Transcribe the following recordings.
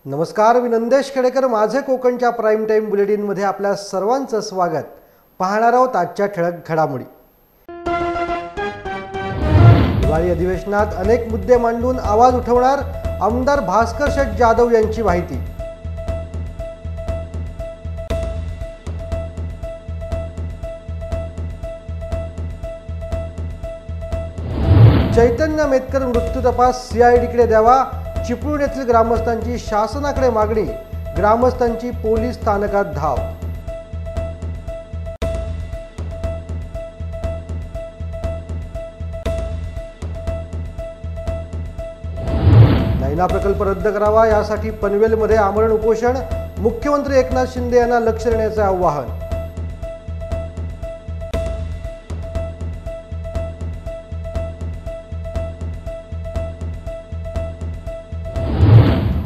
नमस्कार, मी नंदेश खेडेकर. माझे कोकणच्या प्राईम टाईम बुलेटिनमध्ये आपल्या सर्वांचं स्वागत. पाहणार आहोत आजच्या ठळक घडामोडी. हिवाळी अधिवेशनात अनेक मुद्दे मांडून आवाज उठवणार आमदार भास्कर शेठ जाधव यांची माहिती. चैतन्य मेतकर मृत्यू तपास CIDकडे द्यावा. चिपळूण येथील ग्रामस्थांची शासनाकडे मागणी. ग्रामस्थांची पोलीस स्थानकात धाव. नैना प्रकल्प रद्द करावा यासाठी पनवेलमध्ये आमरण उपोषण. मुख्यमंत्री एकनाथ शिंदे यांना लक्ष देण्याचे आवाहन.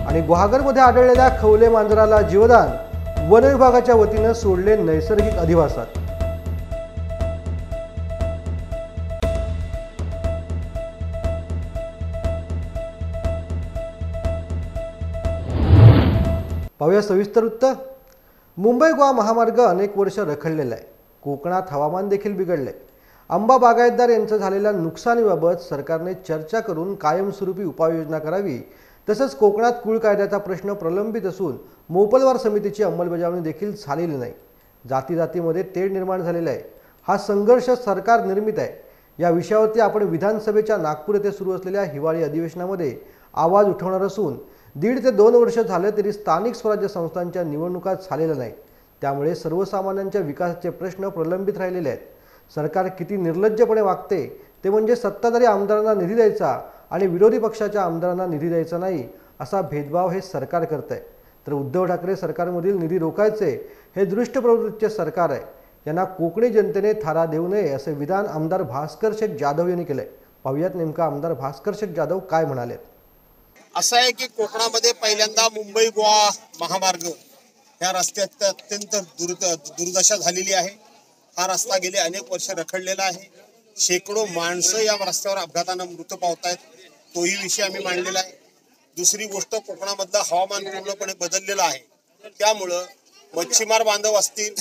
आणि गुहागरमध्ये आढळलेल्या खवले मांजराला जीवदान. वन विभागाच्या वतीने सोडले नैसर्गिक अधिवासात. पाहूया सविस्तर वृत्त. मुंबई गोवा महामार्ग अनेक वर्ष रखडलेला आहे. कोकणात हवामान देखील बिघडले. आंबा बागायतदार यांचं झालेल्या नुकसानीबाबत सरकारने चर्चा करून कायमस्वरूपी उपाययोजना करावी. तसंच कोकणात कुळ कायद्याचा प्रश्न प्रलंबित असून मोपलवार समितीची अंमलबजावणी देखील झालेली नाही. जाती जातीमध्ये तेढ निर्माण झालेला आहे. हा संघर्ष सरकार निर्मित आहे. या विषयावरती आपण विधानसभेच्या नागपूर येथे सुरू असलेल्या हिवाळी अधिवेशनामध्ये आवाज उठवणार असून 1.5 ते 2 वर्ष झाले तरी स्थानिक स्वराज्य संस्थांच्या निवडणुका झालेल्या नाही. त्यामुळे सर्वसामान्यांच्या विकासाचे प्रश्न प्रलंबित राहिलेले आहेत. सरकार किती निर्लज्जपणे वागते ते म्हणजे सत्ताधारी आमदारांना निधी द्यायचा आणि विरोधी पक्षाच्या आमदारांना निधी द्यायचा नाही असा भेदभाव हे सरकार करत आहे. तर उद्धव ठाकरे सरकारमधील निधी रोखायचे हे दृष्ट प्रवृत्तीचे सरकार आहे. यांना कोकणी जनतेने थारा देऊ नये असे विधान आमदार भास्कर शेठ जाधव यांनी केले. पाहुयात नेमका आमदार भास्कर शेठ जाधव काय म्हणाले. असं आहे की कोकणामध्ये पहिल्यांदा मुंबई गोवा महामार्ग या रस्त्यात अत्यंत दुर्दशा झालेली आहे. हा रस्ता गेले अनेक वर्ष रखडलेला आहे. शेकडो माणसं या रस्त्यावर अपघातानं मृत पावत आहेत. तोही विषय आम्ही मांडलेला आहे. दुसरी गोष्ट, कोकणामधलं हवामान पूर्णपणे बदललेलं आहे. त्यामुळं मच्छीमार बांधव असतील,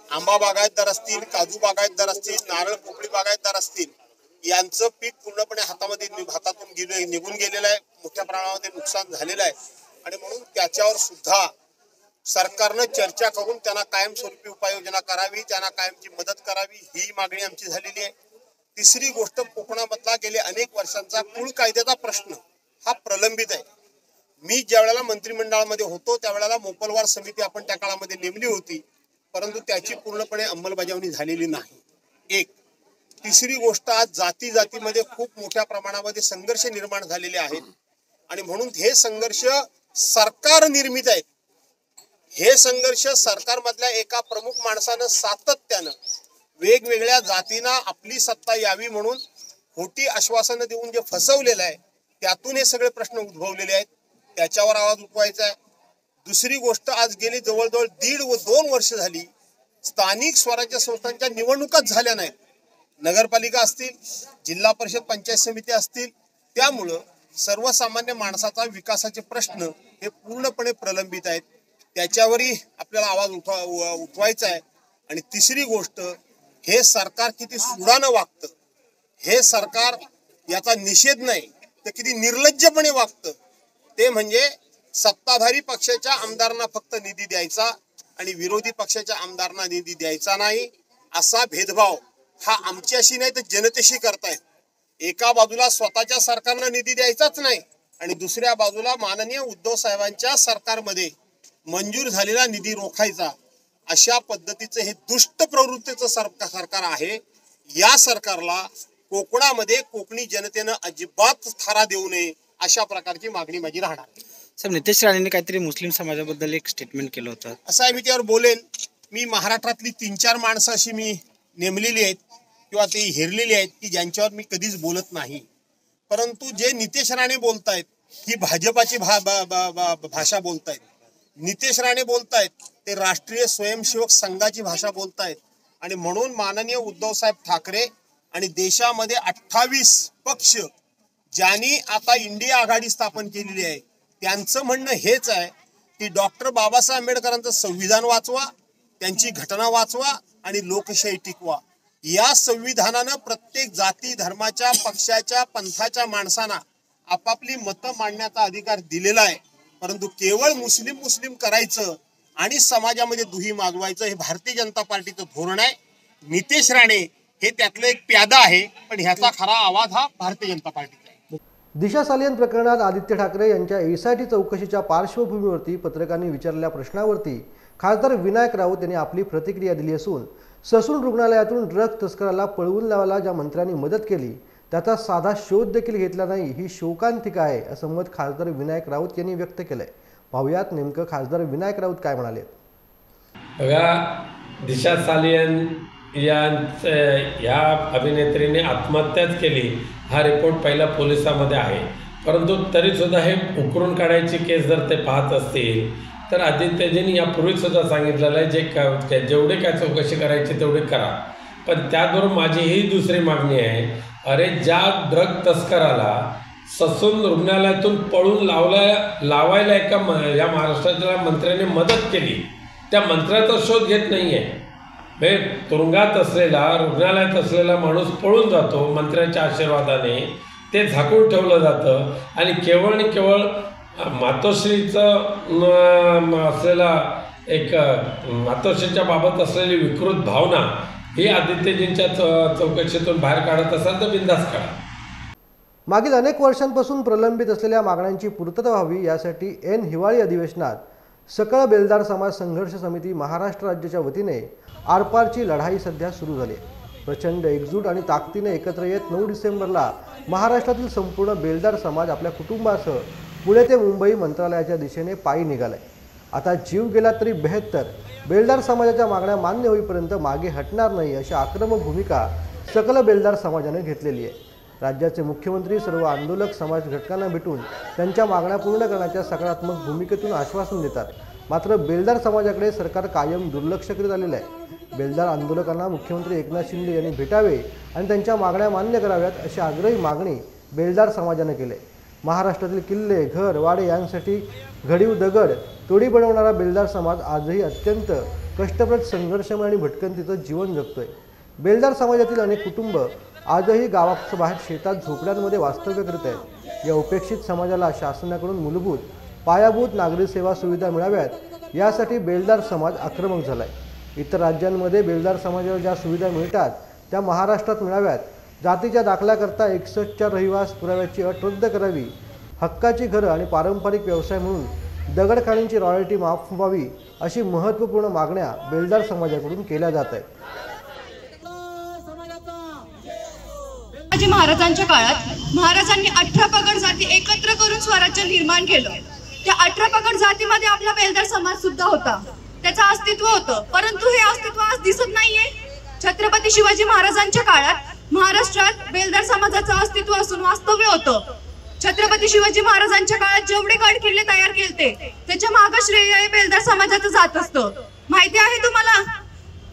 आंबा बागायतदार असतील, काजू बागायतदार असतील, नारळ पोकळी बागायतदार असतील, यांचं पीक पूर्णपणे हातातून निघून गेलेलं आहे. मोठ्या प्रमाणामध्ये नुकसान झालेलं आहे आणि म्हणून त्याच्यावर सुद्धा सरकारनं चर्चा करून त्यांना कायमस्वरूपी उपाययोजना करावी, त्यांना कायमची मदत करावी, ही मागणी आमची झालेली आहे. तिसरी गोष्ट, कोकणामधला गेले अनेक वर्षांचा कुळ कायद्याचा प्रश्न हा प्रलंबित आहे. मी ज्या वेळेला मंत्रिमंडळामध्ये होतो त्यावेळेला मोपलवार समिती आपण त्या काळामध्ये नेमली होती, परंतु त्याची पूर्णपणे अंमलबजावणी झालेली नाही. एक. तिसरी गोष्ट, आज जाती जातीमध्ये खूप मोठ्या प्रमाणामध्ये संघर्ष निर्माण झालेले आहेत आणि म्हणून हे संघर्ष सरकार निर्मित आहेत. हे संघर्ष सरकारमधल्या एका प्रमुख माणसानं सातत्यानं वेगवेगळ्या जातींना आपली सत्ता यावी म्हणून खोटी आश्वासनं देऊन जे फसवलेलं आहे त्यातून हे सगळे प्रश्न उद्भवलेले आहेत. त्याच्यावर आवाज उठवायचा आहे. दुसरी गोष्ट, आज गेली जवळजवळ 1.5 व 2 वर्ष झाली स्थानिक स्वराज्य संस्थांच्या निवडणुकाच झाल्या नाहीत. नगरपालिका असतील, जिल्हा परिषद पंचायत समिती असतील. त्यामुळं सर्वसामान्य माणसाचा विकासाचे प्रश्न हे पूर्णपणे प्रलंबित आहेत. त्याच्यावरही आपल्याला आवाज उठवायचा आहे. आणि तिसरी गोष्ट, हे सरकार किती सुडानं वागतं, हे सरकार याचा निषेध नाही तर किती निर्लज्जपणे वागतं. ते म्हणजे सत्ताधारी पक्षाच्या आमदारांना फक्त निधी द्यायचा आणि विरोधी पक्षाच्या आमदारांना निधी द्यायचा नाही, असा भेदभाव हा आमच्याशी नाही तर जनतेशी करतायत. एका बाजूला स्वतःच्या सरकारनं निधी द्यायचाच नाही आणि दुसऱ्या बाजूला माननीय उद्धव साहेबांच्या सरकारमध्ये मंजूर झालेला निधी रोखायचा, अशा पद्धतीचं हे दुष्ट प्रवृत्तीचं सरकार आहे. या सरकारला कोकणामध्ये कोकणी जनतेनं अजिबात थारा देऊ नये अशा प्रकारची मागणी माझी राहणार. साहेब, नितेश राणेंनी काहीतरी मुस्लिम समाजाबद्दल एक स्टेटमेंट केलं होतं. असं आहे, मी त्यावर बोलेन. मी महाराष्ट्रातली 3-4 माणसं अशी मी नेमलेली आहेत किंवा ती हेरलेली आहेत की ज्यांच्यावर मी कधीच बोलत नाही. परंतु जे नितेश राणे बोलतायत ही भाजपाची भाषा बोलतायत. नितेश राणे बोलतायत ते राष्ट्रीय स्वयंसेवक संघाची भाषा बोलतायत आणि म्हणून माननीय उद्धव साहेब ठाकरे आणि देशामध्ये 28 पक्ष ज्यांनी आता इंडिया आघाडी स्थापन केलेली आहे त्यांचं म्हणणं हेच आहे की डॉक्टर बाबासाहेब आंबेडकरांचं संविधान वाचवा, त्यांची घटना वाचवा आणि लोकशाही टिकवा। या संविधानानं प्रत्येक जाती धर्माच्या पक्षाच्या पंथाच्या माणसांना आपापली मतं मांडण्याचा अधिकार दिलेला आहे, परंतु केवळ मुस्लिम करायचं आणि समाजामध्ये दुही माजवायचं हे भारतीय जनता पार्टीचं धोरण आहे। नितेश राणे हे त्यातलं एक प्यादा आहे, पण ह्याचा खरा आवाज हा भारतीय जनता पार्टीचा आहे। दिशा सालियन प्रकरणात आदित्य ठाकरे यांच्या एसआयटी चौकशीच्या पार्श्वभूमीवरती पत्रकारांनी विचारलेल्या प्रश्नावरती खासदार विनायक राऊत यांनी आपली प्रतिक्रिया दिली असून ससून रुग्णालयातून ड्रग तस्कराला पळवून लावायला ज्या मंत्र्यांनी मदत केली त्याचा साधा शोध देखील घेतला नाही ही शोकांतिका आहे असं मत खासदार विनायक राऊत यांनी व्यक्त केलंय। पाहुयात नेमकं खासदार विनायक राऊत काय म्हणाले। बघा, दिशा सालियन या अभिनेत्रीने आत्महत्याच केली हा रिपोर्ट पहिला पोलिसांमध्ये आहे, परंतु तरीसुद्धा हे उकरून काढायची केस जर ते पाहत असतील तर आदित्यजींनी यापूर्वीसुद्धा सांगितलेलं आहे जेवढे काय चौकशी करायची तेवढे करा। पण त्याचबरोबर माझी ही दुसरी मागणी आहे, अरे ज्या ड्रग तस्कराला ससून रुग्णालयातून पळून लावायला एका या महाराष्ट्राच्या मंत्र्याने मदत केली त्या मंत्र्याचा शोध घेत नाही आहे। म्हणजे तुरुंगात असलेला रुग्णालयात असलेला माणूस पळून जातो, मंत्र्याच्या आशीर्वादाने ते झाकून ठेवलं जातं आणि केवळ मातोश्रीचं असलेला एक मातोश्रीच्या बाबत असलेली विकृत भावना ही आदित्यजींच्या चौकशीतून बाहेर काढत असाल तर बिनधास्त काढा। मागील अनेक वर्षांपासून प्रलंबित असलेल्या मागण्यांची पूर्तता व्हावी यासाठी हिवाळी अधिवेशनात सकळ बेलदार समाज संघर्ष समिती महाराष्ट्र राज्याच्या वतीने आरपारची लढाई सध्या सुरू झाली आहे। प्रचंड एकजूट आणि ताकदीने एकत्र येत 9 डिसेंबरला महाराष्ट्रातील संपूर्ण बेलदार समाज आपल्या कुटुंबासह पुणे ते मुंबई मंत्रालयाच्या दिशेने पायी निघालाय। आता जीव गेला तरी बेहत्तर, बेलदार समाजाच्या मागण्या मान्य होईपर्यंत मागे हटणार नाही अशी आक्रमक भूमिका सकल बेलदार समाजाने घेतलेली आहे। राज्याचे मुख्यमंत्री सर्व आंदोलक समाज घटकांना भेटून त्यांच्या मागण्या पूर्ण करण्याच्या सकारात्मक भूमिकेतून आश्वासन देतात, मात्र बेलदार समाजाकडे सरकार कायम दुर्लक्ष करीत आलेलं आहे। बेलदार आंदोलकांना मुख्यमंत्री एकनाथ शिंदे यांनी भेटावे आणि त्यांच्या मागण्या मान्य कराव्यात अशी आग्रही मागणी बेलदार समाजाने केली। महाराष्ट्रातील किल्ले, घर, वाडे यांसाठी घडीव दगड तोडी बनवणारा बेलदार समाज आजही अत्यंत कष्टप्रद संघर्षमय आणि भटकंतीचं जीवन जगतोय। बेलदार समाजातील अनेक कुटुंब आजही गावाबाहेर शेतात झोपड्यांमध्ये वास्तव्य करत आहेत। या उपेक्षित समाजाला शासनाकडून मूलभूत पायाभूत नागरी सेवा सुविधा मिळाव्यात यासाठी बेलदार समाज आक्रमक झालाय। इतर राज्यांमध्ये बेलदार समाजाला ज्या सुविधा मिळतात त्या महाराष्ट्रात मिळाव्यात। जातीच्या दाखल्याकरता 61च्या रहिवास पुराव्याची अट रद्द करावी, हक्काची घरं आणि पारंपरिक व्यवसाय म्हणून दगडखाणींची रॉयल्टी माफ व्हावी अशी महत्त्वपूर्ण मागण्या बेलदार समाजाकडून केल्या जात आहेत। शिवाजी महाराजांच्या काळात महाराजांनी 18 पगड जाती एकत्र करून स्वराज्य निर्माण केलं। त्या 18 पगड जातीमध्ये आपला बेलदार समाज सुद्धा होता, त्याचं अस्तित्व होतं, परंतु हे अस्तित्व आज दिसत नाहीये। छत्रपती शिवाजी महाराजांच्या काळात महाराष्ट्रात बेलदार समाजाचं अस्तित्व असून वास्तव्य होतं। छत्रपती शिवाजी महाराजांच्या काळात जेवढे गड किल्ले तयार केले त्याच्या मागे श्रेय हे बेलदार समाजाचं जात असतं। माहिती आहे तुम्हाला,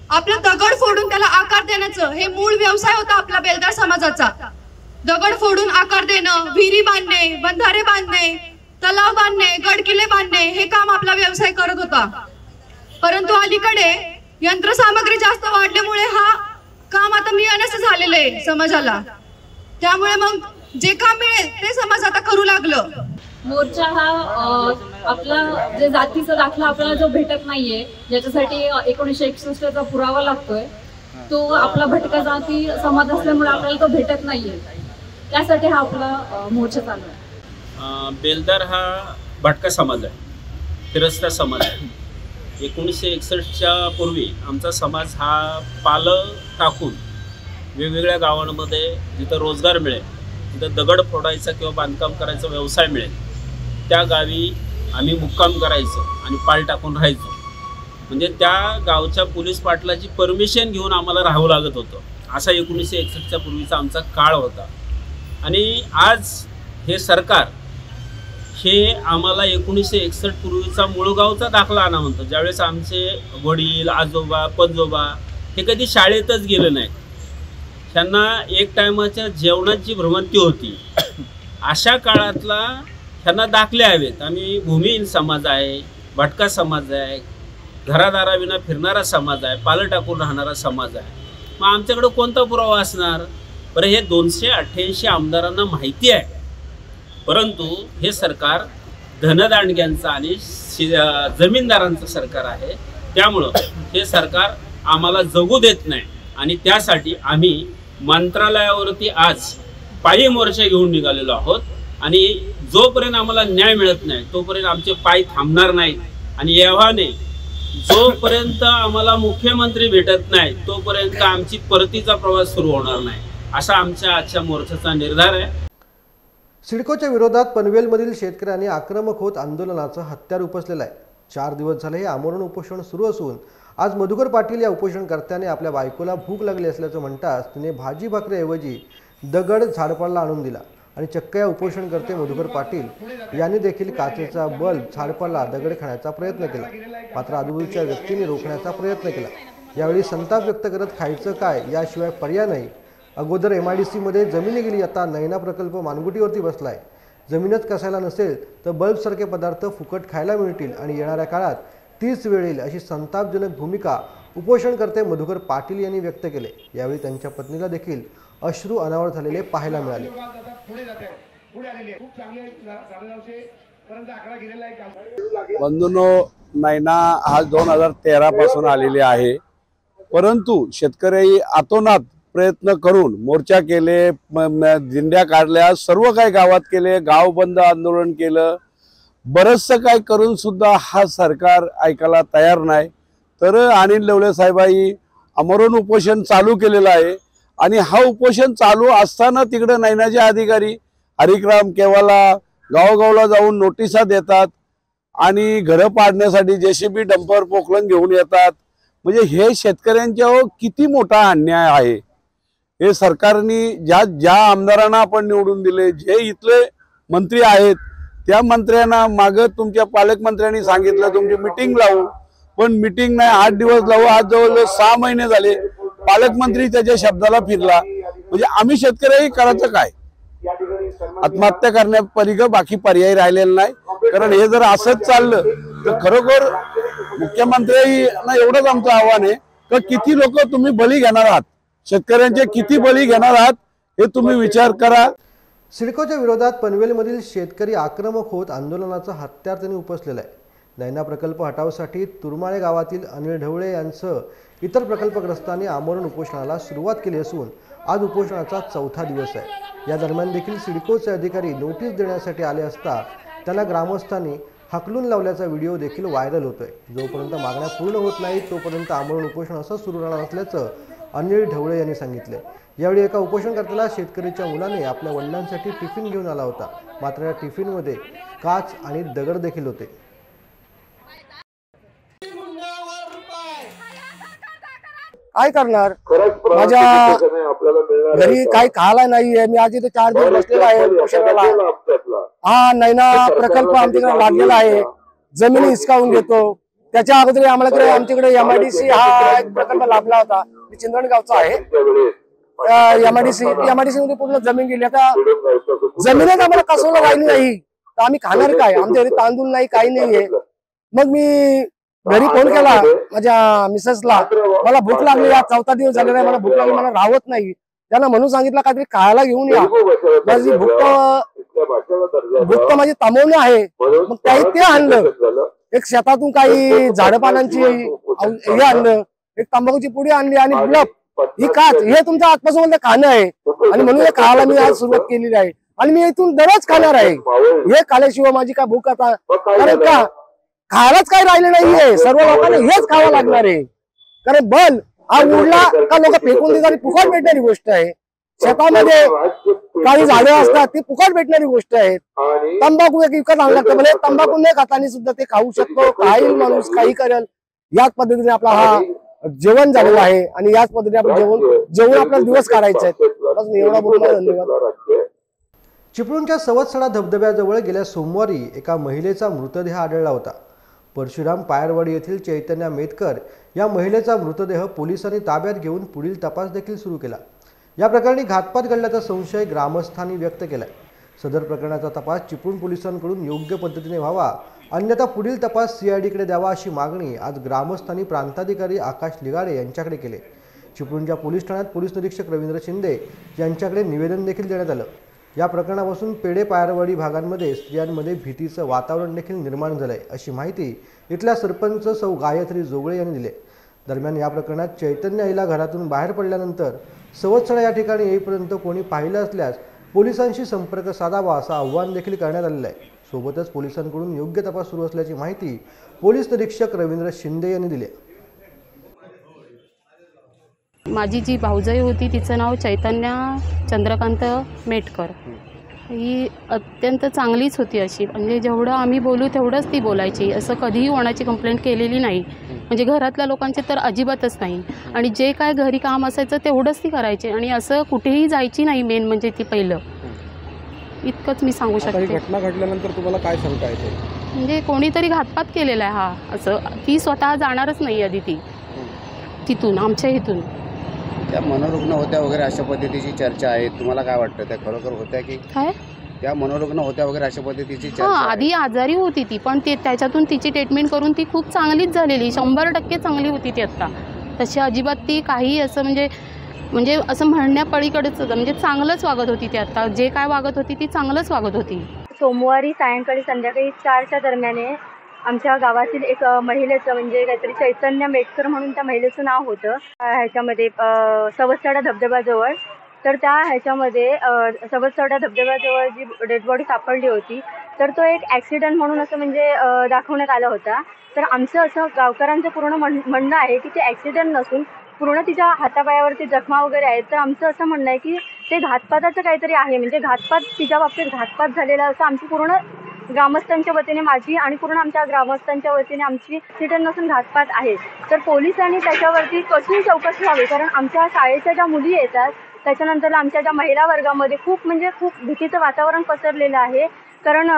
आपलं दगड फोडून त्याला आकार देण्याचं हे मूळ व्यवसाय होता आपला बेलदार समाजाचा। दगड फोडून आकार देणं, विहिरी बांधणे, बंधारे बांधणे, तलाव बांधणे, गड किल्ले बांधणे हे काम आपला व्यवसाय करत होता। परंतु अलीकडे यंत्रसामग्री जास्त वाढल्यामुळे हा काम आता मिळण्याचं झालेलं आहे समाजाला। त्यामुळे मग जे काम मिळेल ते समाज आता करू लागलं। मोर्चा हा आपला जे जातीचा दाखला आपल्याला जो भेटत नाहीये, ज्याच्यासाठी 1961चा पुरावा लागतोय, तो आपला भटका जाती समाज असल्यामुळे आपल्याला तो भेटत नाहीये, त्यासाठी हा आपला मोर्चा चालू आहे। बेलदार हा भटका समाज आहे, फिरस्ता समाज आहे। 1961च्या पूर्वी आमचा समाज हा पालं टाकून वेगवेगळ्या गावांमध्ये जिथं रोजगार मिळेल, जिथं दगड फोडायचा किंवा बांधकाम करायचा व्यवसाय मिळेल त्या गावी आम्ही मुक्काम करायचो आणि पाल टाकून राहायचो। म्हणजे त्या गावच्या पोलीस पाटलाची परमिशन घेऊन आम्हाला राहावं लागत होतं। असा 1961च्या पूर्वीचा आमचा काळ होता। आणि आज हे सरकार हे आम्हाला 1961 पूर्वीचा मुळगावचा दाखला आणा म्हणतो। ज्यावेळेस आमचे वडील, आजोबा, पणजोबा हे कधी शाळेतच गेले नाहीत, त्यांना एक टायमाच्या जेवणाची भ्रमंती होती। अशा काळातला त्यांना दाखले हवेत। आम्ही भूमिहीन समाज आहे, भटका समाज आहे, घरादाराविना फिरणारा समाज आहे, पालं टाकून राहणारा समाज आहे. मग आमच्याकडे कोणता पुरावा असणार? बरं, हे 288 आमदारांना माहिती आहे, परंतु हे सरकार धनदांडग्यांचं आणि जमीनदारांचं सरकार आहे. त्यामुळं हे सरकार आम्हाला जगू देत नाही आणि त्यासाठी आम्ही मंत्रालयावरती आज पायी मोर्चा घेऊन निघालेलो आहोत. आणि जोपर्यंत आम्हाला न्याय मिळत नाही तोपर्यंत आमचे पाय थांबणार नाहीत. आणि एव्हाने जोपर्यंत आम्हाला मुख्यमंत्री भेटत नाही तोपर्यंत आमची परतीचा प्रवास सुरू होणार नाही, असा आमच्या आजच्या मोर्चाचा निर्धार आहे. सिडकोच्या विरोधात पनवेलमधील शेतकऱ्यांनी आक्रमक होत आंदोलनाचं हत्यार उपसलेलं आहे. 4 दिवस झाले हे आमरण उपोषण सुरू असून आज मधुकर पाटील या उपोषणकर्त्याने आपल्या बायकोला भूक लागली असल्याचं म्हणताच तिने भाजी भाकरीऐवजी दगड झाडपाला आणून दिला आणि चक्क या उपोषणकर्ते मधुकर पाटील यांनी देखील काचेचा बल्ब झाडपाला दगड खाण्याचा प्रयत्न केला. मात्र आजूबाजूच्या व्यक्तींनी रोखण्याचा प्रयत्न केला. यावेळी संताप व्यक्त करत खायचं काय याशिवाय पर्याय नाही. अगोदर MIDC मध्ये जमिनी गेली, आता नैना प्रकल्प मानगुटीवरती बसलाय. जमीनच कसायला नसेल तर बल्बसारखे पदार्थ फुकट खायला मिळतील आणि येणाऱ्या काळात तीच वेळ येईल अशी संतापजनक भूमिका उपोषणकर्ते मधुकर पाटील यांनी व्यक्त केले. यावेळी त्यांच्या पत्नीला देखील अश्रू अनावर झालेले पाहायला मिळाले. बंधूंनो, नैना आज 2013 पासून आलेली आहे, परंतु शेतकरी आतोनात प्रयत्न करून मोर्चा केले, दिंड्या काढल्या, सर्व काही गावात केले, गाव बंद आंदोलन केलं, बरंचसं काय करून सुद्धा हा सरकार ऐकायला तयार नाही. तर अनिल लवले साहेबांनी आमरण उपोषण चालू केलेलं आहे आणि हा उपोषण चालू असताना तिकडे नैनाचे अधिकारी हरिक्राम केवाला गावगावला जाऊन नोटिसा देतात आणि घरं पाडण्यासाठी JCB डंपर पोकलन घेऊन येतात. म्हणजे हे शेतकऱ्यांच्यावर किती मोठा अन्याय आहे. हे सरकारने ज्या आमदारांना आपण निवडून दिले, जे इथले मंत्री आहेत त्या मंत्र्यांना मागं तुमच्या पालकमंत्र्यांनी सांगितलं तुमची मीटिंग लावू, पण मीटिंग नाही, 8 दिवस लावू. आज जवळजवळ 6 महिने झाले, पालकमंत्री त्याच्या शब्दाला फिरला. म्हणजे आम्ही शेतकरी करायचं काय? आत्महत्या करण्यापलीकडे बाकी पर्याय राहिलेला नाही. कारण हे जर असंच चाललं तर खरोखर मुख्यमंत्र्यांना एवढंच आमचं आव्हान आहे की किती लोक तुम्ही बळी घेणार आहात, शेतकऱ्यांचे किती बळी घेणार आहात हे तुम्ही विचार करा. सिडकोच्या विरोधात पनवेलमधील शेतकरी आक्रमक होत आंदोलनाचं हत्यार त्यांनी उपसलेलं आहे. नैना प्रकल्प हटावसाठी तुरमाळे गावातील अनिल ढवळे यांसह इतर प्रकल्पग्रस्तांनी आमरण उपोषणाला सुरुवात केली असून आज उपोषणाचा 4था दिवस आहे. या दरम्यान देखील सिडकोचे अधिकारी नोटीस देण्यासाठी आले असता त्यांना ग्रामस्थांनी हाकलून लावल्याचा व्हिडिओ देखील व्हायरल होतोय. जोपर्यंत मागण्या पूर्ण होत नाहीत तोपर्यंत आमरण उपोषण असं सुरू राहणार असल्याचं अनिल ढवळे यांनी सांगितले. यावेळी एका उपोषणकर्त्याला शेतकरीच्या मुलाने आपल्या वडिलांसाठी टिफिन घेऊन आला होता. मात्र या टिफिनमध्ये काच आणि दगड देखील होते. काय करणार, माझ्या घरी काही खायला नाहीये. मी आज इथे 4 दिवस बसलेला आहे उपोषणाला. हा नैना प्रकल्प आमच्याकडे लागलेला आहे, जमिनी हिसकावून घेतो. त्याच्या अगोदर आमच्याकडे MIDC हा एक प्रकल्प लाभला होता. मी चिंदणगावचा आहे. MIDC मध्ये पूर्ण जमीन गेली. आता जमीनच आम्हाला कसवलं राहिली नाही तर आम्ही खाणार काय? आमच्या घरी तांदूळ नाही, काही नाहीये. मग मी घरी फोन केला माझ्या मिसेसला, मला भूक लागली, आज 4था दिवस झालेला आहे, मला भूक लागली, मला राहत नाही. त्यांना म्हणून सांगितलं काहीतरी खायला घेऊन या. माझी भूक माझी थांबवणं आहे. मग काही ते आणलं, एक शेतातून काही झाडपानांची हे आणलं, एक तंबाखूची पुडी आणली आणि बल्ब, ही काच, हे तुमच्या आत्मसमोर खाणं आहे. आणि म्हणून हे खायला मी आज सुरुवात केलेली आहे आणि मी इथून दररोज खाणार आहे. हे खाल्याशिवाय माझी काय भूक आता, कारण का खायलाच काही राहिले नाहीये. सर्व लोकांना हेच खावं लागणार आहे. कारण बल हा उडला का लोक फेकून देतात, फुकट भेटणारी गोष्ट आहे. शेतामध्ये काही झाडं असतात ती फुकट भेटणारी गोष्ट आहे. तंबाखू एक विकत आणलं लागतं, म्हणजे तंबाखू न खाताना सुद्धा ते खाऊ शकतो, खाईल माणूस, काही करेल. याच पद्धतीने आपला हा जेवण झालेलं आहे आणि याच पद्धतीने आपण जेवण आपला दिवस काढायचा आहे. बस मी एवढा बोलणार. धन्यवाद. चिपळूणच्या सवत्सडा धबधब्याजवळ गेल्या सोमवारी एका महिलेचा मृतदेह आढळला होता. परशुराम पायरवाडी येथील चैतन्या मेतकर या महिलेचा मृतदेह पोलिसांनी ताब्यात घेऊन पुढील तपास देखील सुरू केला. या प्रकरणी घातपात घडल्याचा संशय ग्रामस्थांनी व्यक्त केलाय. सदर प्रकरणाचा तपास चिपळूण पोलिसांकडून योग्य पद्धतीने व्हावा अन्यथा पुढील तपास CIDकडे द्यावा अशी मागणी आज ग्रामस्थांनी प्रांताधिकारी आकाश लिगाडे यांच्याकडे केली। चिपळूणच्या पोलीस ठाण्यात पोलीस निरीक्षक रवींद्र शिंदे यांच्याकडे निवेदन देखील देण्यात आलं। या प्रकरणापासून पेडे पायरवाडी भागांमध्ये स्त्रियांमध्ये भीतीचं वातावरण देखील निर्माण झालंय अशी माहिती इथल्या सरपंच सौ गायत्री जोगळे यांनी दिली। दरम्यान या प्रकरणात चैतन्य आईला घरातून बाहेर पडल्यानंतर सवत्सडा या ठिकाणी येईपर्यंत कोणी पाहिलं असल्यास पोलिसांशी संपर्क साधावा असं आव्हान देखील करण्यात आलेलं आहे। सोबतच पोलिसांकडून योग्य तपास सुरू असल्याची माहिती पोलीस निरीक्षक रवींद्र शिंदे यांनी दिली। माझी जी भाऊजाई होती तिचं नाव चैतन्य चंद्रकांत मेटकर। ही अत्यंत चांगलीच होती अशी, म्हणजे जेवढं आम्ही बोलू तेवढंच ती बोलायची, असं कधीही कोणाची कंप्लेंट केलेली नाही, म्हणजे घरातल्या लोकांचे तर अजिबातच नाही। आणि जे काय घरी काम असायचं तेवढंच ती करायची आणि असं कुठेही जायची नाही। मेन म्हणजे ती पहिलं इतकंच मी सांगू शकते। घटना घडल्यानंतर तुम्हाला काय शंका येते? म्हणजे कोणीतरी घातपात केलेला आहे हा, असं ती स्वतः जाणारच नाही आधी तिथून आमच्या इथून। त्या मनोरुग्ण होत्या वगैरे अशा पद्धतीची चर्चा आहे, तुम्हाला काय वाटतं त्या खरोखर होत्या की काय? त्या मनोरुग्ण होत्या वगैरे अशा पद्धतीची चर्चा? आधी आजारी होती ती, पण त्याच्यातून तिची ट्रीटमेंट करून ती खूप चांगलीच झालेली, 100% चांगली होती ती आता। तशी अजिबात ती काही असं म्हणजे असं म्हणण्यापलीकडेच होतं, म्हणजे चांगलंच वागत होती ती आता, जे काय वागत होती ती चांगलंच वागत होती। सोमवारी सायंकाळी संध्याकाळी 4च्या दरम्यान आमच्या गावातील एक महिलेचं म्हणजे काहीतरी चैतन्य मेटकर म्हणून त्या महिलेचं नाव होतं, ह्याच्यामध्ये सवत्सडा धबधब्याजवळ। तर त्या ह्याच्यामध्ये सवत्सडा धबधब्याजवळ जी डेड बॉडी सापडली होती तर तो एक ॲक्सिडेंट म्हणून असं म्हणजे दाखवण्यात आला होता। तर आमचं असं गावकऱ्यांचं पूर्ण म्हणणं आहे की ते ॲक्सिडेंट नसून पूर्ण तिच्या हातापायावरती जखमा वगैरे आहेत। तर आमचं असं म्हणणं आहे की ते घातपाताचं काहीतरी आहे, म्हणजे घातपात तिच्या बाबतीत घातपात झालेला असं आमची पूर्ण ग्रामस्थांच्या वतीने माझी आणि पूर्ण आमच्या ग्रामस्थांच्या वतीने आमची ॲक्सिडेंट नसून घातपात आहे। तर पोलिसांनी त्याच्यावरती कसून चौकशी व्हावी, कारण आमच्या शाळेच्या ज्या मुली येतात त्याच्यानंतर आमच्या ज्या महिला वर्गामध्ये खूप भीतीचं वातावरण पसरलेलं आहे। कारण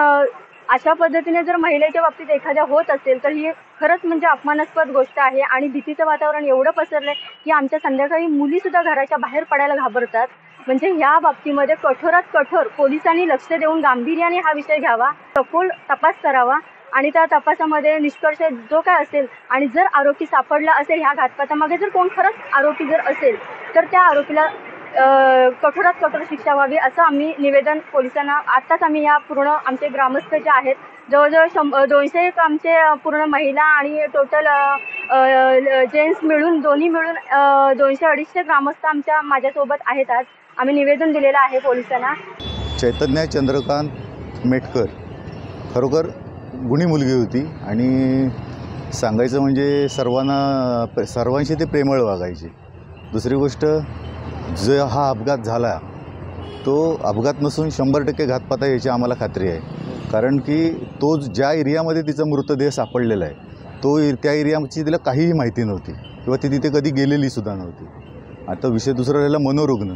अशा पद्धतीने जर महिलेच्या बाबतीत एखाद्या होत असेल तर ही खरंच म्हणजे अपमानास्पद गोष्ट आहे आणि भीतीचं वातावरण एवढं पसरलं आहे की आमच्या संध्याकाळी मुलीसुद्धा घराच्या बाहेर पडायला घाबरतात। म्हणजे ह्या बाबतीमध्ये कठोरात कठोर पोलिसांनी लक्ष देऊन गांभीर्याने हा विषय घ्यावा, सखोल तपास करावा आणि त्या तपासामध्ये निष्कर्ष जो काय असेल आणि जर आरोपी सापडला असेल ह्या घातपातामागे जर कोण खरंच आरोपी जर असेल तर त्या आरोपीला कठोरात कठोर शिक्षा व्हावी असं आम्ही निवेदन पोलिसांना आत्ताच आम्ही ह्या पूर्ण आमचे ग्रामस्थ जे आहेत जवळजवळ 200 आमचे पूर्ण महिला आणि टोटल जेंट्स मिळून दोन्ही मिळून 200-250 ग्रामस्थ माझ्यासोबत आहेत। आज आम्ही निवेदन दिलेलं आहे पोलिसांना। चैतन्य चंद्रकांत मेटकर खरोखर गुणी मुलगी होती आणि सांगायचं म्हणजे सर्वांशी ते प्रेमळ वागायची। दुसरी गोष्ट जो हा अपघात झाला तो अपघात नसून 100% घातपात याची आम्हाला खात्री आहे, कारण की तो ज्या एरियामध्ये तिचा मृतदेह सापडलेला आहे त्या एरियाची तिला काहीही माहिती नव्हती किंवा ती तिथे कधी गेलेली सुद्धा नव्हती। आता विषय दुसरा राहिला मनोरुग्ण,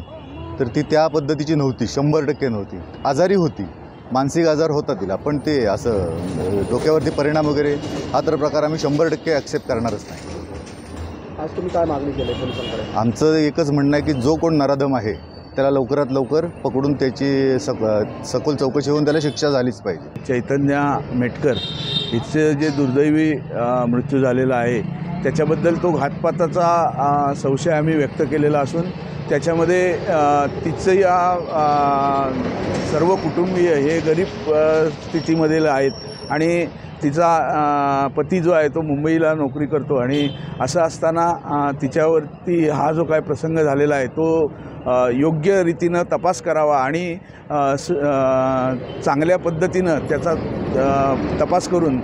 तर ती त्या पद्धतीची नव्हती, 100% नव्हती, आजारी होती, मानसिक आजार होता तिला, पण ते असं डोक्यावरती परिणाम वगैरे हा तर प्रकार आम्ही 100% ॲक्सेप्ट करणारच नाही। आज तुम्ही काय मागणी केली पोलिसांकडे? आमचं एकच म्हणणं आहे की जो कोण नराधम आहे त्याला लवकरात लवकर पकडून त्याची सखोल चौकशी होऊन त्याला शिक्षा झालीच पाहिजे। चैतन्य मेटकर हिचं जे दुर्दैवी मृत्यू झालेला आहे त्याच्याबद्दल तो घातपाताचा संशय आम्ही व्यक्त केलेला असून त्याच्यामध्ये तिचं या सर्व कुटुंबीय हे गरीब स्थितीमधील आहेत आणि तिचा पती जो आहे तो मुंबईला नोकरी करतो आणि असं असताना तिच्यावरती हा जो काय प्रसंग झालेला आहे तो योग्य रीतीनं तपास करावा आणि चांगल्या पद्धतीनं त्याचा तपास करून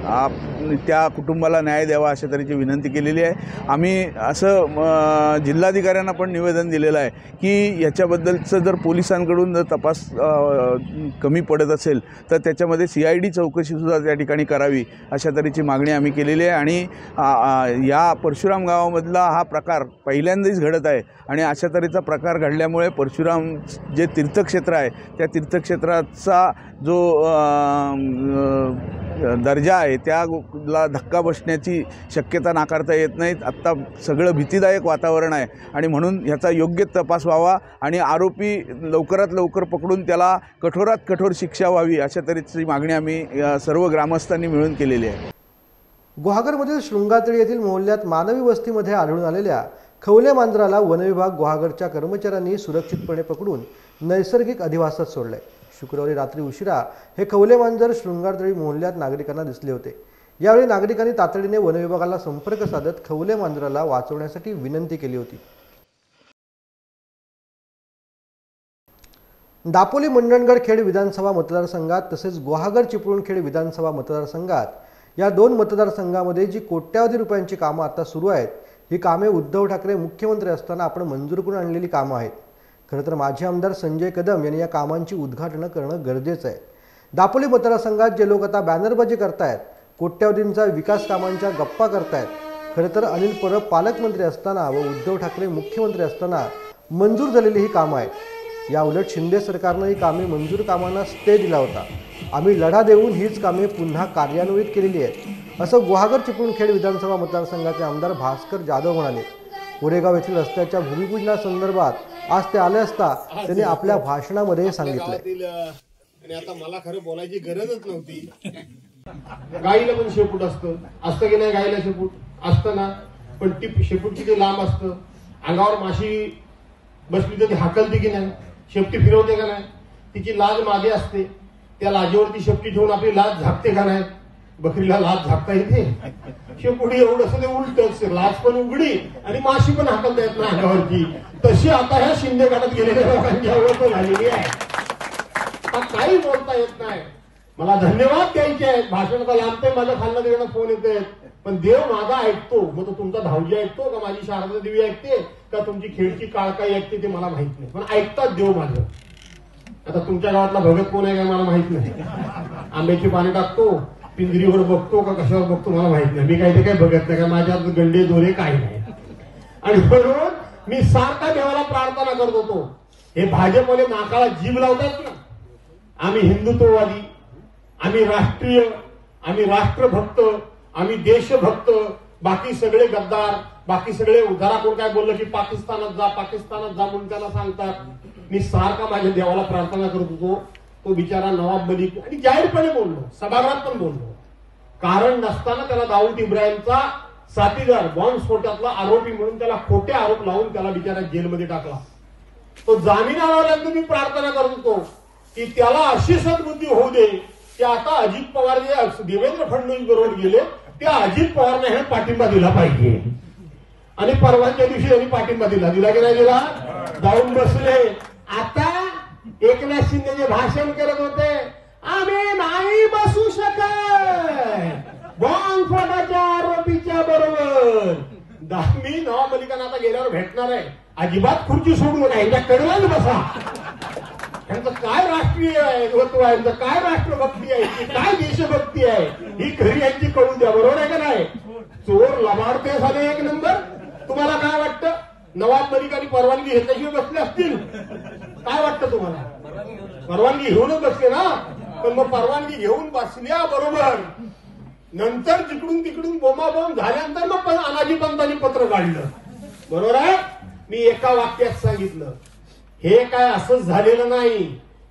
त्या कुटुंबाला न्याय द्यावा अशा तऱ्हेची विनंती केलेली आहे। आम्ही असं जिल्हाधिकाऱ्यांना पण निवेदन दिलेलं आहे की याच्याबद्दलचं जर पोलिसांकडून जर तपास कमी पडत असेल तर त्याच्यामध्ये CID चौकशीसुद्धा त्या ठिकाणी करावी अशा तऱ्हेची मागणी आम्ही केलेली आहे। आणि या परशुराम गावामधला हा प्रकार पहिल्यांदाच घडत आहे आणि अशा तऱ्हेचा प्रकार घडल्यामुळे असल्यामुळे परशुराम जे तीर्थक्षेत्र आहे त्या तीर्थक्षेत्राचा जो दर्जा आहे त्याला धक्का बसण्याची शक्यता नाकारता येत नाहीत. आत्ता सगळं भीतीदायक वातावरण आहे आणि म्हणून ह्याचा योग्य तपास व्हावा आणि आरोपी लवकरात लवकर पकडून त्याला कठोरात कठोर शिक्षा व्हावी अशा तऱ्हेची मागणी आम्ही सर्व ग्रामस्थांनी मिळून केलेली आहे. गुहागरमधील शृंगारतळी येथील मोहल्ल्यात मानवी वस्तीमध्ये आढळून आलेल्या खवले मांजराला वनविभाग गुहागरच्या कर्मचाऱ्यांनी सुरक्षितपणे पकडून नैसर्गिक अधिवासात सोडले. शुक्रवारी रात्री उशिरा हे खवले मांजर शृंगारतळी मोहल्ल्यात नागरिकांना दिसले होते. यावेळी नागरिकांनी तातडीने वनविभागाला संपर्क साधत खवले मांजराला वाचवण्यासाठी विनंती केली होती. दापोली मंडणगड खेड विधानसभा मतदारसंघात तसेच गुहागर चिपळूणखेड विधानसभा मतदारसंघात या दोन मतदारसंघामध्ये जी कोट्यावधी रुपयांची कामं आता सुरू आहेत ही कामे उद्धव ठाकरे मुख्यमंत्री असताना आपण मंजूर करून आणलेली कामं आहेत. खरं तर माजी आमदार संजय कदम यांनी या कामांची उद्घाटनं करणं गरजेचं आहे. दापोली मतदारसंघात जे लोक आता बॅनरबाजी करतायत, कोट्यावधींचा विकास कामांच्या गप्पा करतायत, खरं तर अनिल परब पालकमंत्री असताना व उद्धव ठाकरे मुख्यमंत्री असताना मंजूर झालेली ही कामं आहेत. या उलट शिंदे सरकारनं ही कामे मंजूर कामांना स्टे दिला होता. आम्ही लढा देऊन हीच कामे पुन्हा कार्यान्वित केलेली आहेत असं गुहागर चिपळूणखेड विधानसभा मतदारसंघाचे आमदार भास्कर जाधव म्हणाले. कोरेगाव येथील रस्त्याच्या भूमिपूजनासंदर्भात आज ते आले असता त्यांनी आपल्या भाषणामध्ये सांगितले. आणि आता मला खरं बोलायची गरजच नव्हती. गाईला पण शेपूट असतं की नाही? गाईला शेपूट असतं ना, पण ती शेपूट किती लांब असतं. अंगावर माशी बसली तर ती हाकलते की नाही? शेपटी फिरवते का नाही? तिची लाज मागे असते. त्या लाजेवरती शेपटी ठेवून आपली लाज झाकते का नाही? बकरीला लाज झाकता येते? शेपुडी एवढं असं ते उलट, लाज पण उघडी आणि माशी पण हाकलता येत नाही अंगावरची. तशी आता ह्या शिंदे गटात गेलेल्या लोकांची अवस्था झालेली आहे. आता काही बोलता येत नाही. मला धन्यवाद द्यायचे आहेत. भाषण का लांबतंय, माझ्या खालनं देणं फोन येते, पण देव माझा ऐकतो. मग तो तुमचा भाऊजी ऐकतो का? माझी शारदा देवी ऐकते का? तुमची खेळची काळकाई ऐकते ते मला माहित नाही, पण ऐकतात देव माझं. आता तुमच्या गावातला भगत कोण आहे काय मला माहित नाही. आंब्याची पाणी टाकतो, पिंजरीवर बघतो का कशावर बघतो मला माहित नाही. मी काही ते काय बघत नाही, का माझ्यात गंडे दोरे काही नाही. आणि म्हणून मी सारखा देवाला प्रार्थना करत होतो. हे भाजपवाले नाकाला जीभ लावतात ना. आम्ही हिंदुत्ववादी, आम्ही राष्ट्रीय, आम्ही राष्ट्रभक्त, आम्ही देशभक्त, बाकी सगळे गद्दार, बाकी सगळे उधारा. कोण काय बोललं की पाकिस्तानात जा म्हणून त्यांना सांगतात. मी सारखा माझ्या देवाला प्रार्थना करत होतो. तो बिचारा नवाब मलिक, आणि जाहीरपणे बोललो, सभागृहात पण बोललो, कारण नसताना त्याला दाऊद इब्राहिमचा साथीदार, बॉम्बस्फोटातला आरोपी म्हणून त्याला खोटे आरोप लावून त्याला बिचारा जेलमध्ये टाकला. तो जामिनावर मी प्रार्थना करत होतो की त्याला अशी सद्बुद्धी होऊ दे की आता अजित पवार जे देवेंद्र फडणवीस बरोबर गेले त्या अजित पवारने हे पाठिंबा दिला पाहिजे. आणि परवाच्या दिवशी त्यांनी पाठिंबा दिला की नाही दिला? जाऊन बसले. आता एकनाथ शिंदे जे भाषण करत होते, आम्ही नाही बसू शकत बॉम्बस्फोटाच्या आरोपीच्या बरोबर. मी नवाब मलिकांना आता गेल्यावर भेटणार आहे. अजिबात खुर्ची सोडू नये, यांच्या कडवाच बसा. यांचं काय राष्ट्रीय महत्व आहे, यांचं काय राष्ट्रभक्ती आहे, काय देशभक्ती आहे, ही खरी यांची कळून द्या. बरोबर आहे का नाही? चोर लबाडते झाले एक नंबर. तुम्हाला काय वाटतं? नवाब मलिकांनी परवानगी घेतल्याशिवाय बसले असतील? काय वाटतं तुम्हाला? परवानगी घेऊनच बसले ना. पण मग परवानगी घेऊन बसल्या बरोबर नंतर जिकडून तिकडून बोंबाबोंब झाल्यानंतर मग अनाजी पंतांनी पत्र काढलं. बरोबर आहे? मी एका वाक्यात सांगितलं, हे काय असंच झालेलं नाही.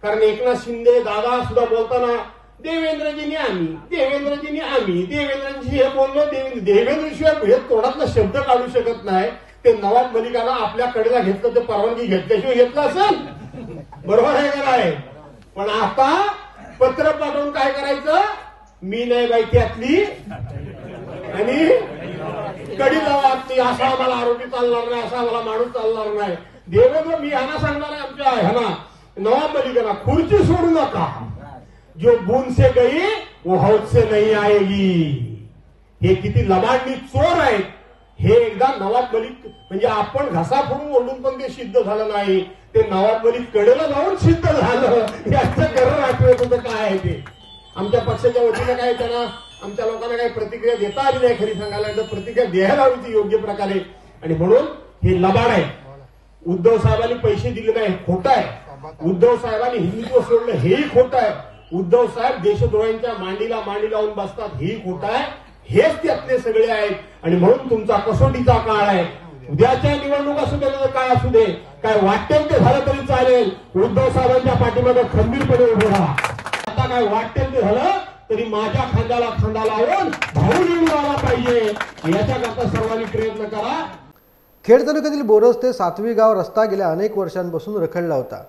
कारण एकनाथ शिंदे दादा सुद्धा बोलताना देवेंद्रजींनी आम्ही देवेंद्रजी हे बोललो. देवेंद्रशिवाय हे तोंडातला शब्द काढू शकत नाही. ते नवाब मलिकाला आपल्या कडेला घेतलं, ते परवानगी घेतल्याशिवाय घेतलं असेल. बरोबर आहे का नाही? पण आता पत्र पाठवून काय करायचं? मी नाही बाई त्यातली आणि कडी लावातली, असा आम्हाला आरोपी चालणार नाही, असा आम्हाला माणूस चालणार नाही. देवेंद्र मी ह्यांना सांगणार आहे, आमच्या ह्यांना नवाब मलिकांना, खुर्ची सोडू नका. जो बूंद से गई वो हौद से नहीं आएगी. हे किती लबाडणी चोर आहेत हे एकदा नवाब मलिक, म्हणजे आपण घसा फोडून ओढून पण ते सिद्ध झालं नाही. ते नवाब मलिक कडेला जाऊन सिद्ध झालं. याचं खरं आठवत काय आहे ते. आमच्या पक्षाच्या वतीने काय त्यांना आमच्या लोकांना काही प्रतिक्रिया देता आली नाही. खरी सांगायला तर प्रतिक्रिया द्यायला हवी ती योग्य प्रकारे. आणि म्हणून हे लबाड आहे. उद्धव साहेबांनी पैसे दिले नाही खोटं आहे. उद्धव साहेबांनी हिंदुत्व सोडलं हेही खोटं आहे. उद्धव साहेब देशद्रोह्यांच्या मांडीला मांडी लावून बसतात हेही खोटं आहे. हेच त्यातले सगळे आहेत आणि म्हणून तुमचा कसोटीचा काळ आहे. उद्याच्या निवडणूक असू दे काय असू दे, काय वाटेल ते झालं तरी चालेल, उद्धव साहेबांच्या पाठीमागे खंबीरपणे उभे राहा. आता काय वाटेल ते झालं तरी माझ्या खांद्याला खांदा लावून भाऊ निवडून आला पाहिजे याच्याकरता सर्वांनी प्रयत्न करा. खेड तालुक्यातील बोरज ते सातवी गाव रस्ता गेल्या अनेक वर्षांपासून रखडला होता.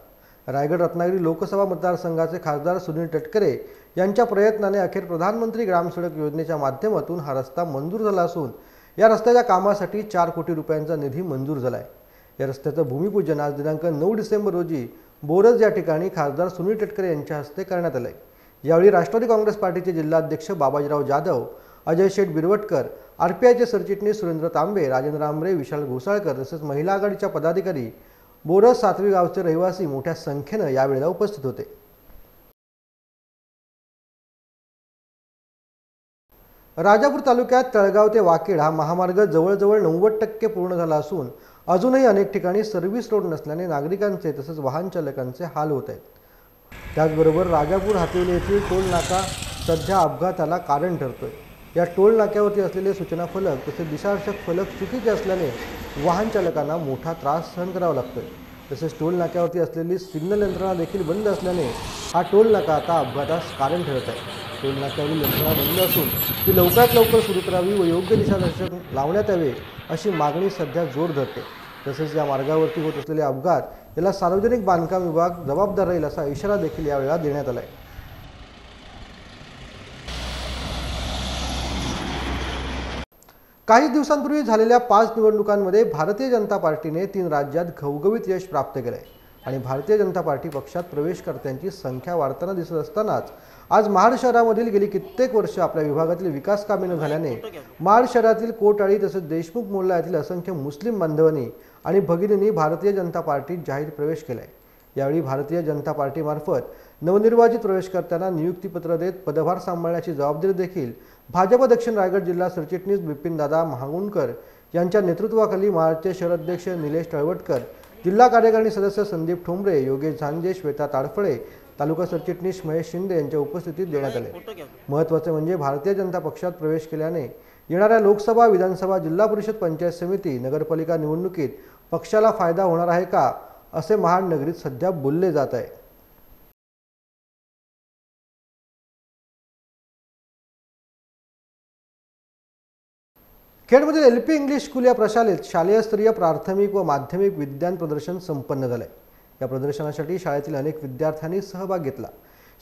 रायगड रत्नागिरी लोकसभा मतदारसंघाचे खासदार सुनील तटकरे यांच्या प्रयत्नाने अखेर प्रधानमंत्री ग्रामसडक योजनेच्या माध्यमातून हा रस्ता मंजूर झाला असून या रस्त्याच्या कामासाठी 4 कोटी रुपयांचा निधी मंजूर झाला आहे. या रस्त्याचं भूमिपूजन आज दिनांक 9 डिसेंबर रोजी बोरज या ठिकाणी खासदार सुनील तटकरे यांच्या हस्ते करण्यात आले. यावेळी राष्ट्रवादी काँग्रेस पार्टीचे जिल्हाध्यक्ष बाबाजीराव जाधव, अजय शेठ बिरवटकर, RPIचे सरचिटणीस सुरेंद्र तांबे, राजेंद्र आमरे, विशाल घोसाळकर तसेच महिला आघाडीच्या पदाधिकारी, बोरज सातवी गावचे रहिवासी मोठ्या संख्येनं यावेळेला उपस्थित होते. राजापूर तालुक्यात तळगाव ते वाकेड हा महामार्ग जवळजवळ 90% पूर्ण झाला असून अजूनही अनेक ठिकाणी सर्व्हिस रोड नसल्याने नागरिकांचे तसेच वाहन चालकांचे हाल होत आहेत. त्याचबरोबर राजापूर हातिवली येथील टोल नाका सध्या अपघाताला कारण ठरतोय. या टोल नाक्यावरती असलेले सूचना फलक तसेच दिशादर्शक फलक चुकीचे असल्याने वाहन चालकांना मोठा त्रास सहन करावा लागतोय. तसेच टोल नाक्यावरती असलेली सिग्नल यंत्रणा देखील बंद असल्याने हा टोल नाका आता अपघातास कारण ठरत आहे. टोल नाक्यावरील यंत्रणा बंद असून ती लवकरात लवकर सुरू करावी व योग्य दिशादर्शक लावण्यात यावे अशी मागणी सध्या जोर धरते. तसेच या मार्गावरती होत असलेले अपघात याला सार्वजनिक बांधकाम विभाग जबाबदार राहील असा इशारा देखील यावेळेला देण्यात आला आहे. काही दिवसांपूर्वी झालेल्या 5 निवडणुकांमध्ये भारतीय जनता पार्टीने 3 राज्यात घवघवीत यश प्राप्त केले आहे आणि भारतीय जनता पार्टी पक्षात प्रवेशकर्त्यांची संख्या वाढताना दिसत असतानाच आज महाड शहरामधील गेली कित्येक वर्ष आपल्या विभागातील विकास कामे न झाल्याने महाड शहरातील कोटआळी तसेच देशमुख मोहल्ला येथील असंख्य मुस्लिम बांधवांनी आणि भगिनींनी भारतीय जनता पार्टीत जाहीर प्रवेश केला आहे. यावेळी भारतीय जनता पार्टीमार्फत नवनिर्वाचित प्रवेशकर्त्यांना नियुक्तीपत्र देत पदभार सांभाळण्याची जबाबदारी देखील भाजप दक्षिण रायगड जिल्हा सरचिटणीस बिपिनदादा महागुणकर यांच्या नेतृत्वाखाली महाडचे शहराध्यक्ष निलेश तळवटकर, जिल्हा कार्यकारिणी सदस्य संदीप ठोंबरे, योगेश झांजे, श्वेता ताडफळे, तालुका सरचिटणीस महेश शिंदे यांच्या उपस्थितीत देण्यात आले. महत्त्वाचे म्हणजे भारतीय जनता पक्षात प्रवेश केल्याने येणाऱ्या लोकसभा, विधानसभा, जिल्हा परिषद, पंचायत समिती, नगरपालिका निवडणुकीत पक्षाला फायदा होणार आहे का असे महाड नगरीत सध्या बोलले जात आहे. खेडमधील LP इंग्लिश स्कूल या प्रशालेत शालेयस्तरीय प्राथमिक व माध्यमिक विज्ञान प्रदर्शन संपन्न झाले. या प्रदर्शनासाठी शाळेतील अनेक विद्यार्थ्यांनी सहभाग घेतला.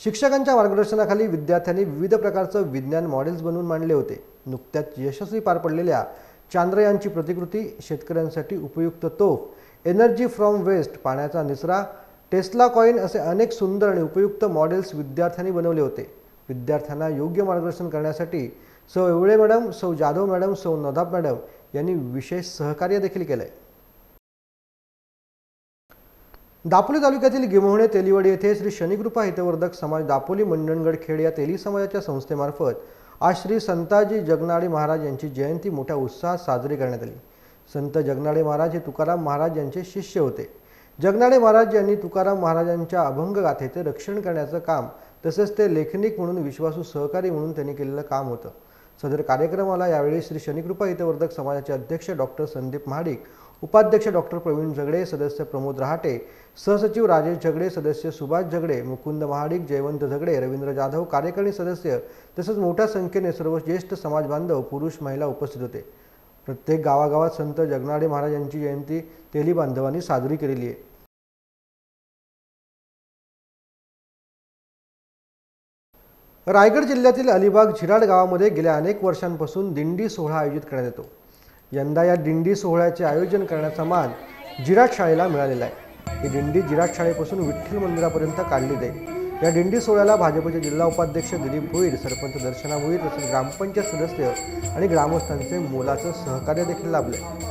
शिक्षकांच्या मार्गदर्शनाखाली विद्यार्थ्यांनी विविध प्रकारचे विज्ञान मॉडेल्स बनवून मांडले होते. नुकत्याच यशस्वी पार पडलेल्या चांद्रयानची प्रतिकृती, शेतकऱ्यांसाठी उपयुक्त तोफ, एनर्जी फ्रॉम वेस्ट, पाण्याचा निचरा, टेस्ला कॉइन असे अनेक सुंदर आणि उपयुक्त मॉडेल्स विद्यार्थ्यांनी बनवले होते. विद्यार्थ्यांना योग्य मार्गदर्शन करण्यासाठी सौ एवळे मॅडम, सौ जाधव मॅडम, सौ नदाब मॅडम यांनी विशेष सहकार्य देखील केले. दापोली तालुक्यातील गिम्होणे तेलीवाडी येथे श्री शनिकृपा हितवर्धक समाज दापोली मंडणगड खेड या तेली समाजाच्या संस्थेमार्फत आज श्री संताजी जगनाडे महाराज यांची जयंती मोठ्या उत्साहात साजरी करण्यात आली. संत जगनाडे महाराज हे तुकाराम महाराज यांचे शिष्य होते. जगनाडे महाराज यांनी तुकाराम महाराजांच्या अभंग गाथेचे रक्षण करण्याचं काम तसेच ते लेखनिक म्हणून विश्वासू सहकारी म्हणून त्यांनी केलेलं काम होतं. सदर कार्यक्रमाला यावेळी श्री शनिकृपा हितवर्धक समाजाचे अध्यक्ष डॉक्टर संदीप महाडिक, उपाध्यक्ष डॉक्टर प्रवीण झगडे, सदस्य प्रमोद रहाटे, सहसचिव राजेश झगडे, सदस्य सुभाष झगडे, मुकुंद महाडिक, जयवंत झगडे, रवींद्र जाधव, कार्यकारिणी सदस्य तसेच मोठ्या संख्येने सर्व ज्येष्ठ समाज बांधव, पुरुष, महिला उपस्थित होते. प्रत्येक गावागावात संत जगनाडे महाराज यांची जयंती तेली बांधवांनी साजरी केलेली आहे. रायगड जिल्ह्यातील अलिबाग झिराड गावामध्ये गेल्या अनेक वर्षांपासून दिंडी सोहळा आयोजित करण्यात येतो. यंदा या दिंडी सोहळ्याचे आयोजन करण्याचा मान झिराड शाळेला मिळालेला आहे. ही दिंडी झिराड शाळेपासून विठ्ठल मंदिरापर्यंत काढली जाईल. या दिंडी सोहळ्याला भाजपचे जिल्हा उपाध्यक्ष दिलीप भोईर, सरपंच दर्शना भोईर तसेच ग्रामपंचायत सदस्य आणि ग्रामस्थांचे मोलाचं सहकार्य देखील लाभले.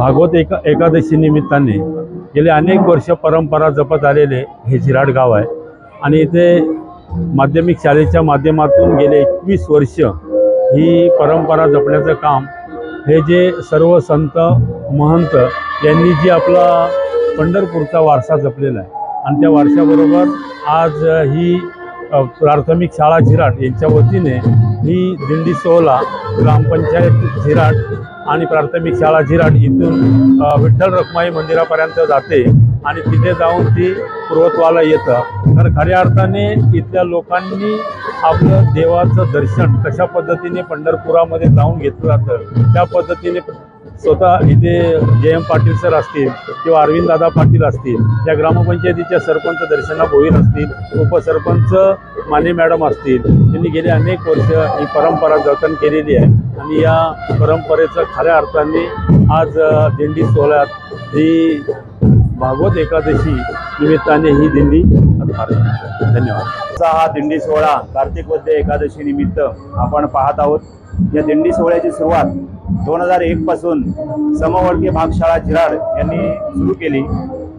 भागवत एकादशी निमित्ताने गेले अनेक वर्ष परंपरा जपत आलेले हे झिराड गाव आहे आणि इथे माध्यमिक शाळेच्या माध्यमातून गेले 21 वर्ष ही परंपरा जपण्याचं काम हे जे सर्व संत महंत यांनी जी आपला पंढरपूरचा वारसा जपलेला आहे आणि त्या वारशाबरोबर आज ही प्राथमिक शाळा झिराड यांच्या वतीने ही दिंडी सोहळा ग्रामपंचायत झिराड आणि प्राथमिक शाळा झिराड इथून विठ्ठल रखुमाई मंदिरापर्यंत जाते आणि तिथे जाऊन ती पूर्वत्वाला येतं। तर खऱ्या अर्थाने इथल्या लोकांनी आपलं देवाचं दर्शन कशा पद्धतीने पंढरपुरामध्ये जाऊन घेतलं जातं त्या पद्धतीने स्वतः इथे JM पाटील सर असतील किंवा अरविंद दादा पाटील असतील, या ग्रामपंचायतीच्या सरपंच दर्शना भोईर असतील, उपसरपंच माने मॅडम असतील, त्यांनी गेले अनेक वर्ष ही परंपरा जतन केलेली आहे आणि या परंपरेचं खऱ्या अर्थाने आज दिंडी सोहळ्यात ही भागवत एकादशी निमित्ताने ही दिंडी धन्यवाद। हा दिंडी सोहळा कार्तिक वद्य एकादशी निमित्त आपण पाहत आहोत। या दिंडी सोहळ्याची सुरुवात 2001 पासून समवर्गीय भागशाळा झिराड यांनी सुरू केली।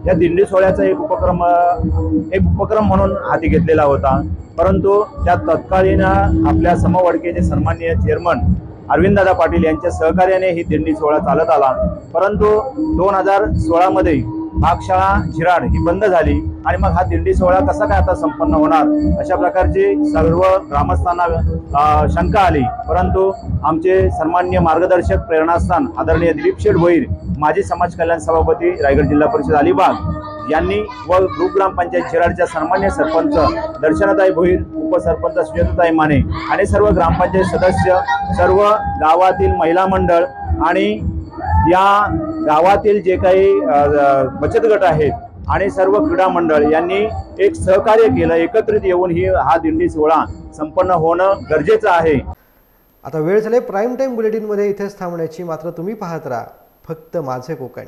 या दिंडी सोहळ्याचा एक उपक्रम म्हणून हाती घेतलेला होता, परंतु त्या तत्कालीन आपल्या समवर्गीयचे सन्माननीय चेअरमन अरविंददादा पाटील यांच्या सहकार्याने ही दिंडी सोहळा चालत आला। परंतु 2016 मध्ये भागशाळा झिराड ही बंद झाली आणि मग हा दिंडी सोहळा कसा काय आता संपन्न होणार अशा प्रकारची सर्व ग्रामस्थांना शंका आली। परंतु आमचे सन्माननीय मार्गदर्शक प्रेरणास्थान आदरणीय दिलीप शेठ भोईर, माजी समाज कल्याण सभापती रायगड जिल्हा परिषद अलिबाग यांनी व ग्रुप ग्रामपंचायत झिराडच्या सन्मान्य सरपंच दर्शनाताई भोईर, उपसरपंच सुजाताताई माने आणि सर्व ग्रामपंचायत सदस्य, सर्व गावातील महिला मंडळ आणि या गावातील जे काही बचत गट आहेत आणि सर्व क्रीडा मंडळ यांनी एक सहकार्य केलं। एकत्रित येऊन हा दिंडी सोहळा संपन्न होणं गरजेचं आहे। आता वेळ झाले प्राईम टाईम बुलेटिनमध्ये इथेच थांबण्याची, मात्र तुम्ही पाहत राहा फक्त माझे कोकण।